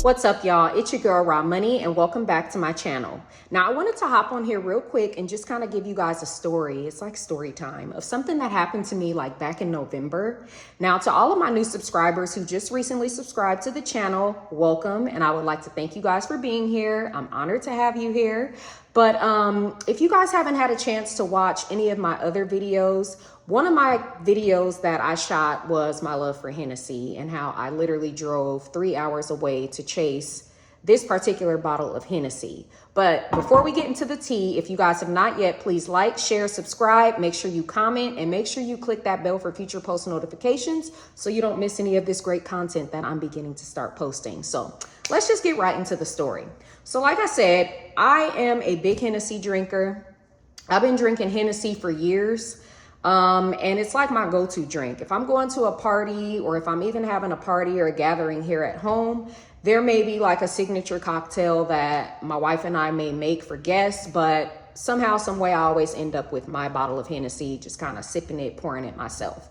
What's up, y'all? It's your girl Raw Money, and welcome back to my channel. Now, I wanted to hop on here real quick and just kind of give you guys a story. It's like story time of something that happened to me like back in November. Now, to all of my new subscribers who just recently subscribed to the channel, welcome, and I would like to thank you guys for being here. I'm honored to have you here. But if you guys haven't had a chance to watch any of my other videos, one of my videos that I shot was my love for Hennessy and how I literally drove 3 hours away to chase this particular bottle of Hennessy. But before we get into the tea, if you guys have not yet, please like, share, subscribe, make sure you comment, and make sure you click that bell for future post notifications so you don't miss any of this great content that I'm beginning to start posting. So let's just get right into the story. So like I said, I am a big Hennessy drinker. I've been drinking Hennessy for years. And it's like my go-to drink. If I'm going to a party or if I'm even having a party or a gathering here at home, there may be like a signature cocktail that my wife and I may make for guests, but somehow, some way I always end up with my bottle of Hennessy, just kind of sipping it, pouring it myself.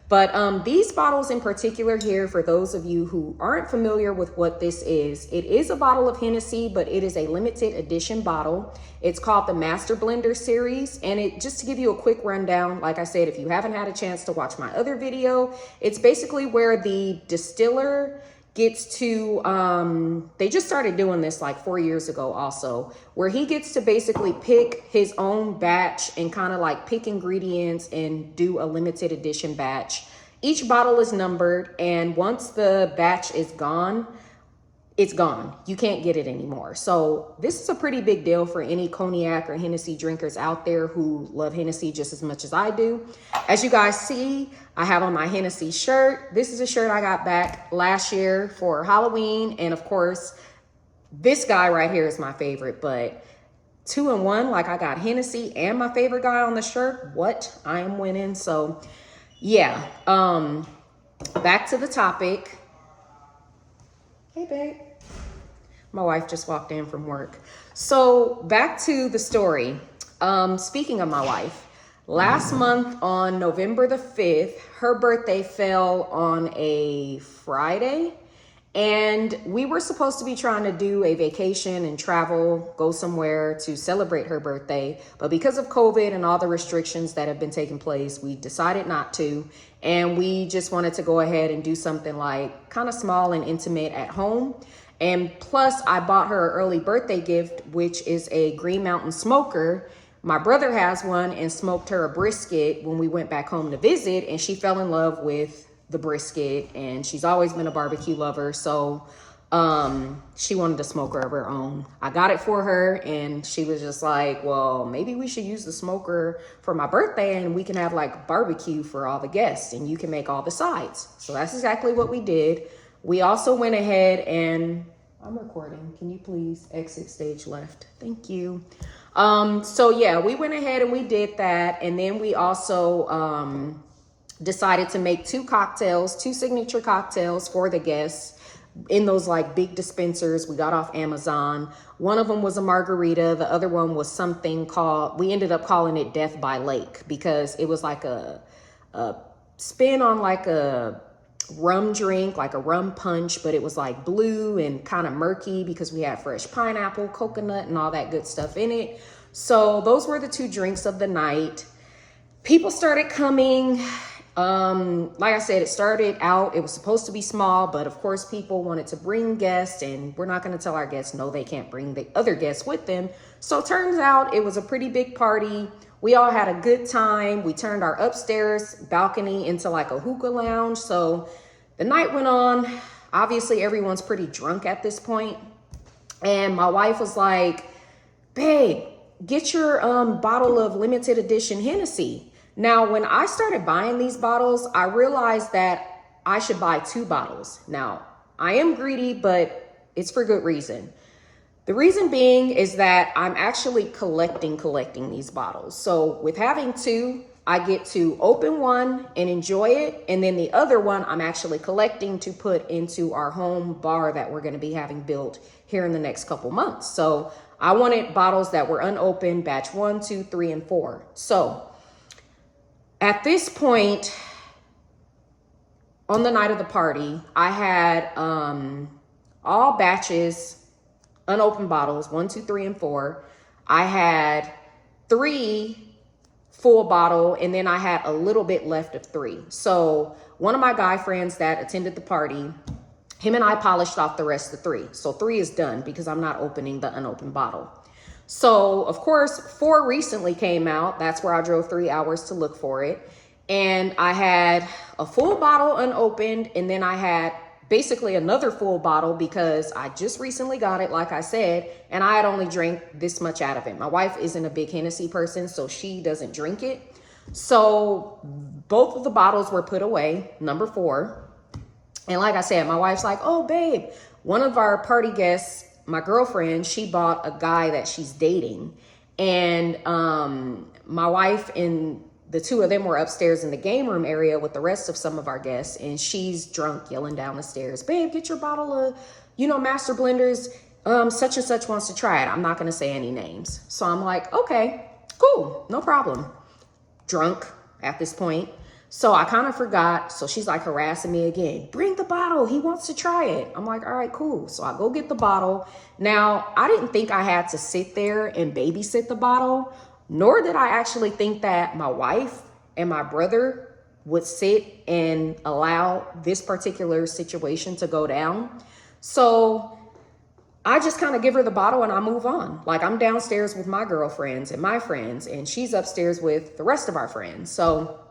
But these bottles in particular here, for those of you who aren't familiar with what this is, it is a bottle of Hennessy, but it is a limited edition bottle. It's called the Master Blender series. And it just to give you a quick rundown, like I said, if you haven't had a chance to watch my other video, it's basically where the distiller gets to, they just started doing this like 4 years ago also, where he gets to basically pick his own batch and kind of like pick ingredients and do a limited edition batch. Each bottle is numbered, and once the batch is gone, it's gone. You can't get it anymore. So this is a pretty big deal for any cognac or Hennessy drinkers out there who love Hennessy just as much as I do. As you guys see, I have on my Hennessy shirt. This is a shirt I got back last year for Halloween. And of course, this guy right here is my favorite, but 2 in 1, like I got Hennessy and my favorite guy on the shirt. What? I am winning. So yeah, back to the topic. Hey, babe. My wife just walked in from work. So back to the story. Speaking of my wife, last month on November the 5th, her birthday fell on a Friday. And we were supposed to be trying to do a vacation and travel, go somewhere to celebrate her birthday. But because of COVID and all the restrictions that have been taking place, we decided not to. And we just wanted to go ahead and do something like kind of small and intimate at home. And plus, I bought her an early birthday gift, which is a Green Mountain smoker. My brother has one and smoked her a brisket when we went back home to visit, and she fell in love with the brisket, and she's always been a barbecue lover. So she wanted a smoker of her own. I got it for her, and she was just like, well, maybe we should use the smoker for my birthday and we can have like barbecue for all the guests and you can make all the sides. So that's exactly what we did. We also went ahead and I'm recording. Can you please exit stage left? Thank you. So yeah, we went ahead and we did that. And then we also decided to make 2 cocktails, 2 signature cocktails for the guests in those like big dispensers we got off Amazon. One of them was a margarita. The other one was something called, we ended up calling it Death by Lake because it was like a spin on like a rum drink, like a rum punch, but it was like blue and kind of murky because we had fresh pineapple, coconut, and all that good stuff in it. So those were the 2 drinks of the night. People started coming. Like I said, it started out, it was supposed to be small, but of course people wanted to bring guests, and we're not going to tell our guests no, they can't bring the other guests with them. So it turns out it was a pretty big party. We all had a good time. We turned our upstairs balcony into like a hookah lounge. So the night went on. Obviously everyone's pretty drunk at this point. And my wife was like, babe, get your bottle of limited edition Hennessy. Now, when I started buying these bottles, I realized that I should buy 2 bottles. Now, I am greedy, but it's for good reason. The reason being is that I'm actually collecting these bottles. So with having 2, I get to open one and enjoy it. And then the other one I'm actually collecting to put into our home bar that we're going to be having built here in the next couple months. So I wanted bottles that were unopened, batch 1, 2, 3, and 4. So at this point, on the night of the party, I had all batches, unopened bottles, 1, 2, 3, and 4. I had 3 full bottle, and then I had a little bit left of 3. So one of my guy friends that attended the party, him and I polished off the rest of 3. So 3 is done because I'm not opening the unopened bottle. So of course, 4 recently came out. That's where I drove 3 hours to look for it. And I had a full bottle unopened, and then I had basically another full bottle because I just recently got it, like I said, and I had only drank this much out of it. My wife isn't a big Hennessy person, so she doesn't drink it. So both of the bottles were put away, number 4. And like I said, my wife's like, oh, babe, one of our party guests, my girlfriend, she bought a guy that she's dating. And my wife and the 2 of them were upstairs in the game room area with the rest of some of our guests. And she's drunk, yelling down the stairs, babe, get your bottle of, Master Blenders. Such and such wants to try it. I'm not going to say any names. So I'm like, okay, cool, no problem. Drunk at this point. So I kind of forgot. So she's like harassing me again. Bring the bottle. He wants to try it. I'm like, all right, cool. So I go get the bottle. Now, I didn't think I had to sit there and babysit the bottle, nor did I actually think that my wife and my brother would sit and allow this particular situation to go down. So I just kind of give her the bottle and I move on. Like, I'm downstairs with my girlfriends and my friends, and she's upstairs with the rest of our friends. So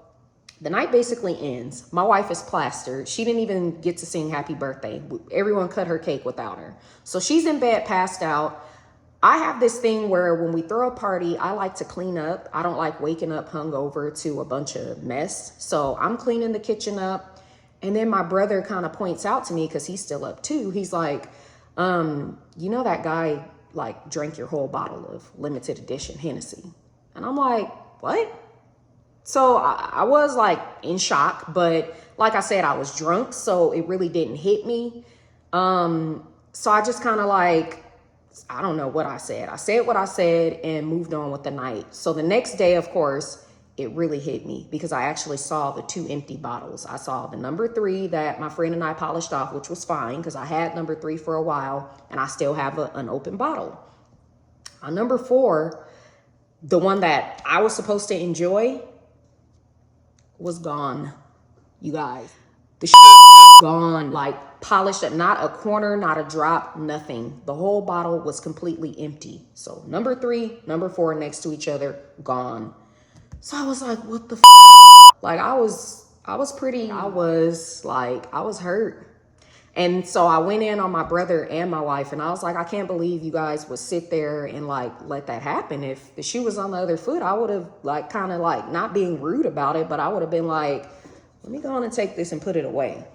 the night basically ends. My wife is plastered. She didn't even get to sing happy birthday. Everyone cut her cake without her. So she's in bed, passed out. I have this thing where when we throw a party, I like to clean up. I don't like waking up hungover to a bunch of mess. So I'm cleaning the kitchen up. And then my brother kind of points out to me, because he's still up too. He's like, that guy like drank your whole bottle of limited edition Hennessy. And I'm like, what? So I was like in shock, but like I said, I was drunk, so it really didn't hit me. So I just kind of like, I don't know what I said. I said what I said and moved on with the night. So the next day, of course, it really hit me because I actually saw the 2 empty bottles. I saw the number 3 that my friend and I polished off, which was fine because I had number 3 for a while and I still have an open bottle. On number 4, the one that I was supposed to enjoy, was gone, you guys. The shit was gone, like polished up, not a corner, not a drop, nothing. The whole bottle was completely empty. So number 3, number 4 next to each other, gone. So I was like, what the f? Like I was hurt. And so I went in on my brother and my wife, and I was like, I can't believe you guys would sit there and like let that happen. If the shoe was on the other foot, I would have like kind of like, not being rude about it, but I would have been like, let me go on and take this and put it away.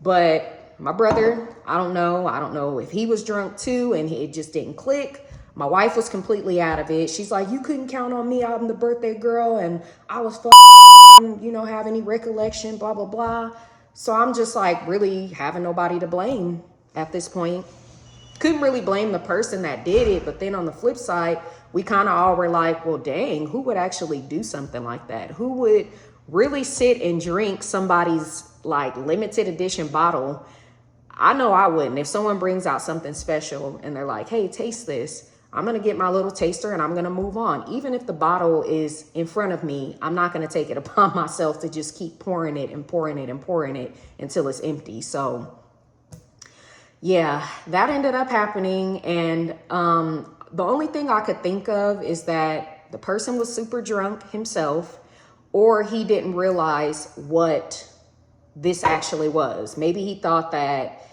But my brother, I don't know if he was drunk too and it just didn't click. My wife was completely out of it. She's like, you couldn't count on me. I'm the birthday girl and I was have any recollection, blah, blah, blah. So I'm just like really having nobody to blame at this point. Couldn't really blame the person that did it. But then on the flip side, we kind of all were like, well, dang, who would actually do something like that? Who would really sit and drink somebody's like limited edition bottle? I know I wouldn't. If someone brings out something special and they're like, hey, taste this, I'm going to get my little taster and I'm going to move on. Even if the bottle is in front of me, I'm not going to take it upon myself to just keep pouring it and pouring it and pouring it until it's empty. So yeah, that ended up happening. And the only thing I could think of is that the person was super drunk himself, or he didn't realize what this actually was. Maybe he thought that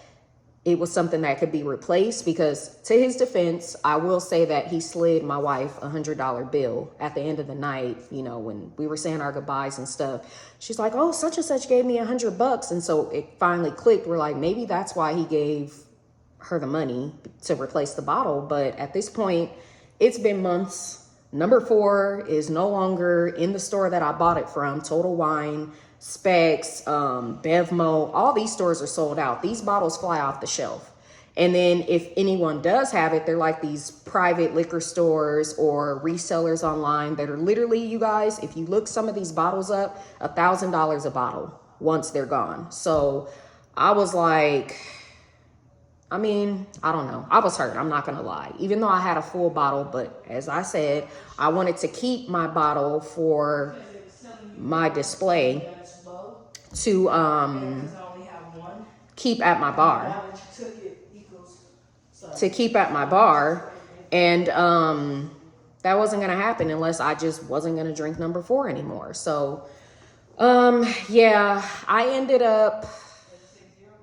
it was something that could be replaced, because to his defense, I will say that he slid my wife $100 bill at the end of the night, when we were saying our goodbyes and stuff. She's like, oh, such and such gave me $100. And so it finally clicked. We're like, maybe that's why he gave her the money to replace the bottle. But at this point, it's been months. Number 4 is no longer in the store that I bought it from, Total Wine, Specs, Bevmo, all these stores are sold out. These bottles fly off the shelf. And then if anyone does have it, they're like these private liquor stores or resellers online that are literally, you guys, if you look some of these bottles up, $1,000 a bottle once they're gone. So I was like, I mean, I don't know. I was hurt. I'm not going to lie. Even though I had a full bottle, but as I said, I wanted to keep my bottle for my display to keep at my bar. To keep at my bar. And that wasn't going to happen unless I just wasn't going to drink number 4 anymore. So, yeah, I ended up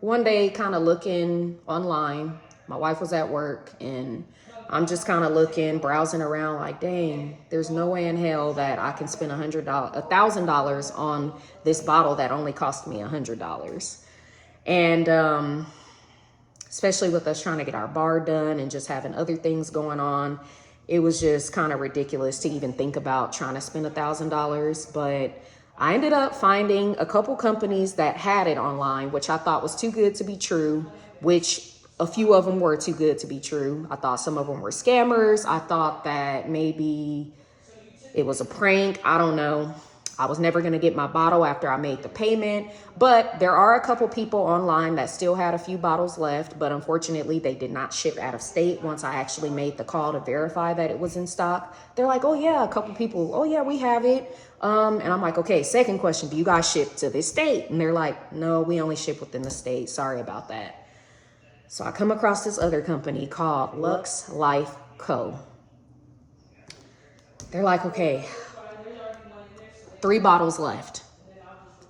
one day kind of looking online. My wife was at work and I'm just kind of looking, browsing around like, dang, there's no way in hell that I can spend $1,000 on this bottle that only cost me $100. And especially with us trying to get our bar done and just having other things going on, it was just kind of ridiculous to even think about trying to spend $1,000. But I ended up finding a couple companies that had it online, which I thought was too good to be true, which a few of them were too good to be true. I thought some of them were scammers. I thought that maybe it was a prank. I don't know. I was never going to get my bottle after I made the payment, but there are a couple people online that still had a few bottles left, but unfortunately they did not ship out of state. Once I actually made the call to verify that it was in stock, they're like, oh yeah, a couple people, oh yeah, we have it. And I'm like, okay, second question, do you guys ship to this state? And they're like, no, we only ship within the state. Sorry about that. So I come across this other company called Lux Life Co. They're like, okay, 3 bottles left.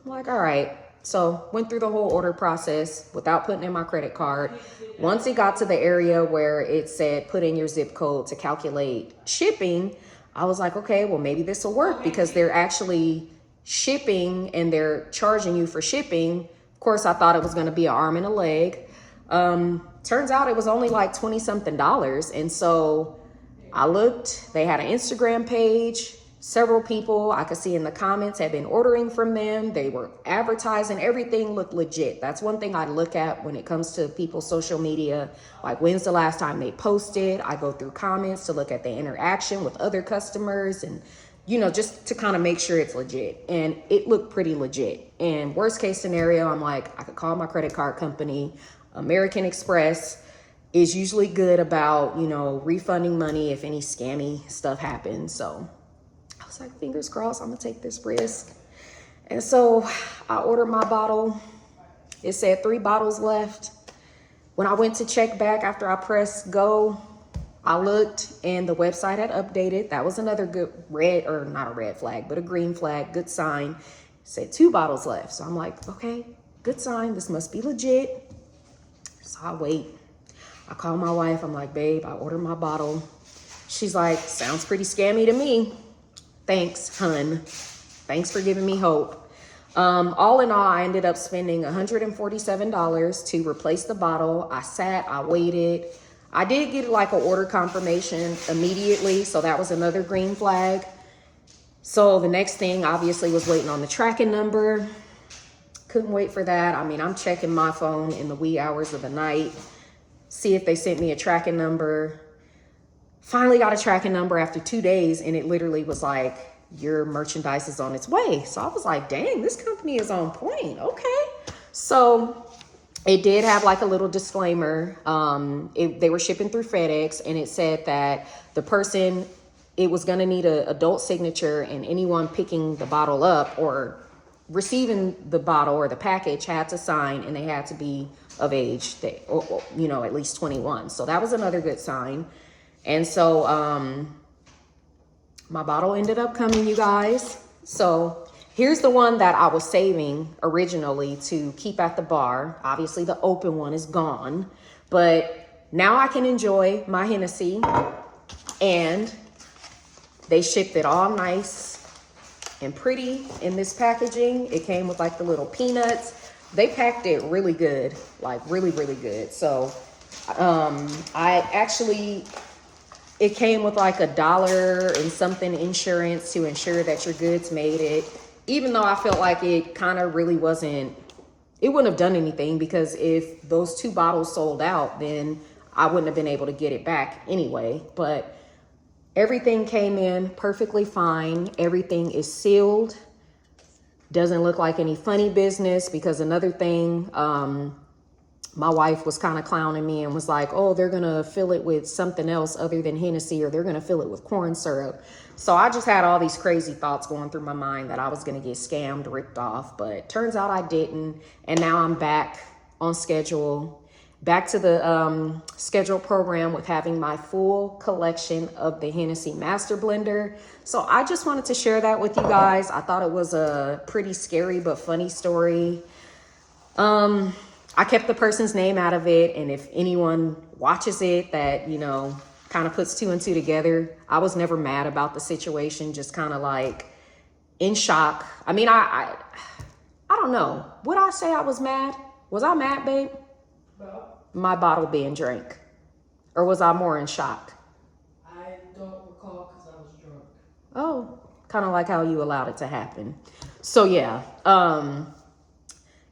I'm like, all right. So went through the whole order process without putting in my credit card. Once it got to the area where it said put in your zip code to calculate shipping, I was like, okay, well, maybe this will work because they're actually shipping and they're charging you for shipping. Of course, I thought it was going to be an arm and a leg. Turns out it was only like $20-something. And so I looked, they had an Instagram page. Several people I could see in the comments had been ordering from them. They were advertising. Everything looked legit. That's one thing I look at when it comes to people's social media. Like, when's the last time they posted? I go through comments to look at the interaction with other customers and, you know, just to kind of make sure it's legit. And it looked pretty legit. And worst case scenario, I'm like, I could call my credit card company. American Express is usually good about, you know, refunding money if any scammy stuff happens. So I was like, fingers crossed, I'm gonna take this risk. And so I ordered my bottle. It said 3 bottles left. When I went to check back after I pressed go, I looked and the website had updated. That was another good red, or not a red flag, but a green flag, good sign. It said 2 bottles left. So I'm like, okay, good sign. This must be legit. So I wait. I call my wife. I'm like, babe, I ordered my bottle. She's like, sounds pretty scammy to me. Thanks, hun. Thanks for giving me hope. All in all, I ended up spending $147 to replace the bottle. I sat, I waited. I did get like an order confirmation immediately. So that was another green flag. So the next thing obviously was waiting on the tracking number. Couldn't wait for that. I mean, I'm checking my phone in the wee hours of the night, see if they sent me a tracking number. Finally got a tracking number after 2 days, and it literally was like, your merchandise is on its way. So I was like, dang, this company is on point. Okay. So it did have like a little disclaimer. They were shipping through FedEx, and it said that the person, it was going to need an adult signature, and anyone picking the bottle up or receiving the bottle or the package had to sign, and they had to be of age, you know, at least 21. So that was another good sign. And so my bottle ended up coming, you guys. So here's the one that I was saving originally to keep at the bar. Obviously the open one is gone, but now I can enjoy my Hennessy, and they shipped it all nice and pretty in this packaging. It came with like the little peanuts. They packed it really good, like really, really good. So it came with like $1 and something insurance to ensure that your goods made it. Even though I felt like it kind of really wasn't, it wouldn't have done anything, because if those 2 bottles sold out, then I wouldn't have been able to get it back anyway. But everything came in perfectly fine. Everything is sealed. Doesn't look like any funny business, because another thing, my wife was kind of clowning me and was like, oh, they're going to fill it with something else other than Hennessy, or they're going to fill it with corn syrup. So I just had all these crazy thoughts going through my mind that I was going to get scammed, ripped off, but turns out I didn't. And now I'm back on schedule, back to the scheduled program with having my full collection of the Hennessy Master Blender. So I just wanted to share that with you guys. I thought it was a pretty scary but funny story. I kept the person's name out of it, and if anyone watches it that, you know, kind of puts two and two together, I was never mad about the situation, just kind of like in shock. I mean, I don't know. Would I say I was mad? Was I mad, babe? No. My bottle being drank? Or was I more in shock? I don't recall because I was drunk. Oh, kind of like how you allowed it to happen. So yeah,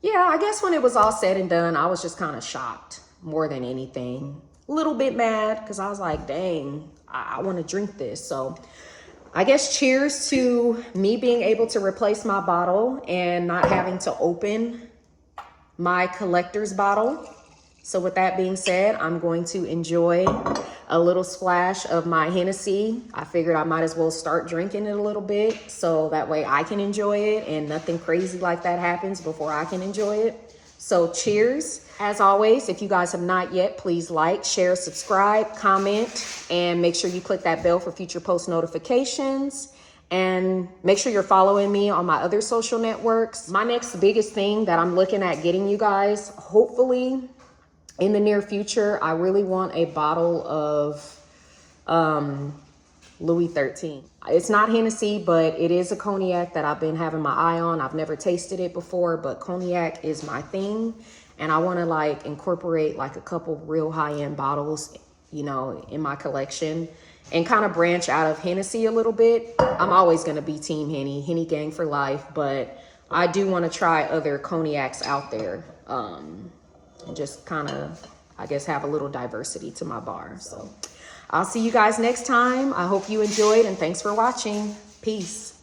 yeah, I guess when it was all said and done, I was just kind of shocked more than anything. A little bit mad because I was like, dang, I want to drink this. So I guess cheers to me being able to replace my bottle and not having to open my collector's bottle. So with that being said, I'm going to enjoy a little splash of my Hennessy. I figured I might as well start drinking it a little bit so that way I can enjoy it and nothing crazy like that happens before I can enjoy it. So cheers. As always, if you guys have not yet, please like, share, subscribe, comment, and make sure you click that bell for future post notifications. And make sure you're following me on my other social networks. My next biggest thing that I'm looking at getting you guys, hopefully in the near future, I really want a bottle of Louis XIII. It's not Hennessy, but it is a cognac that I've been having my eye on. I've never tasted it before, but cognac is my thing. And I want to like incorporate like a couple real high-end bottles, you know, in my collection and kind of branch out of Hennessy a little bit. I'm always going to be team Henny gang for life, but I do want to try other cognacs out there. And just kind of, I guess, have a little diversity to my bar. So I'll see you guys next time. I hope you enjoyed, and thanks for watching. Peace.